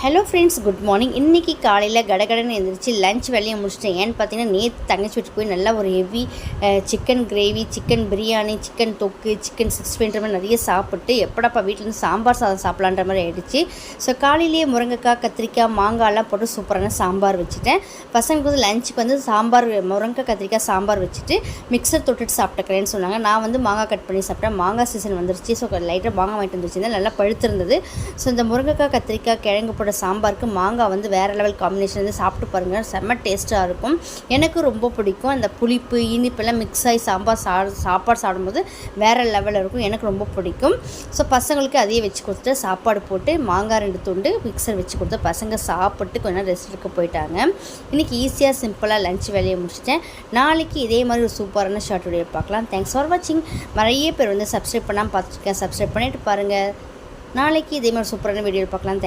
Hello friends, good morning. இன்றைக்கி காலையில் கடகடன்னு எழுந்திரிச்சு லஞ்ச் வேலையை முடிச்சிட்டேன். ஏன்னு பார்த்தீங்கன்னா, நேற்று தங்கச்சி வீட்டுக்கு போய் நல்லா ஒரு heavy chicken gravy, chicken biryani, chicken தொக்கு, சிக்கன் 65 மாதிரி நிறைய சாப்பிட்டு எப்படாப்பா வீட்டிலேருந்து சாம்பார் சாதம் சாப்பிட்லான்ற மாதிரி ஆகிடுச்சு. ஸோ காலையிலேயே முருங்கைக்காய், கத்திரிக்காய், மாங்காய்லாம் போட்டு சூப்பரான சாம்பார் வச்சுட்டேன். பசங்களுக்கு வந்து லஞ்சுக்கு வந்து சாம்பார், முருங்கைக்காய் கத்திரிக்காய் சாம்பார் வச்சுட்டு மிக்சர் தொட்டுட்டு சாப்பிட்டுக்கிறேன்னு சொன்னாங்க. நான் வந்து மாங்காய் கட் பண்ணி சாப்பிட்டேன். மாங்காய் சீசன் வந்துருச்சு. ஸோ லைட்டாக மாங்காய் வாங்கிட்டு வந்து வச்சுருந்தேன். நல்லா பழுத்திருந்தது. ஸோ இந்த முருங்கைக்காய், கத்திரிக்காய், கிழங்கு சாம்பாருக்கு மாங்காய் வந்து வேறு லெவல் காம்பினேஷன் வந்து சாப்பிட்டு பாருங்கள். செம்ம டேஸ்ட்டாக இருக்கும். எனக்கு ரொம்ப பிடிக்கும். அந்த புளிப்பு இனிப்பெல்லாம் மிக்ஸ் ஆகி சாப்பாடு சாப்பிடும்போது வேறு லெவலில் இருக்கும். எனக்கு ரொம்ப பிடிக்கும். ஸோ பசங்களுக்கு அதையே வச்சு கொடுத்துட்டு சாப்பாடு போட்டு மாங்காய் 2 துண்டு மிக்சர் வச்சு கொடுத்து பசங்க சாப்பிட்டு கொஞ்சம் நேரம் ரெஸ்ட் எடுக்க போயிட்டாங்க. இன்றைக்கி ஈஸியாக சிம்பிளாக லஞ்ச் வேலையை முடிச்சிட்டேன். நாளைக்கு இதே மாதிரி ஒரு சூப்பரான ஷார்ட் வீடியோ பார்க்கலாம். தேங்க்ஸ் ஃபார் வாட்சிங். நிறைய பேர் வந்து சப்ஸ்கிரைப் பண்ணாமல் பார்த்துருக்கேன். சப்ஸ்கிரைப் பண்ணிவிட்டு பாருங்கள். நாளைக்கு இதே மாதிரி சூப்பரான வீடியோ பார்க்கலாம். தேங்க்ஸ்.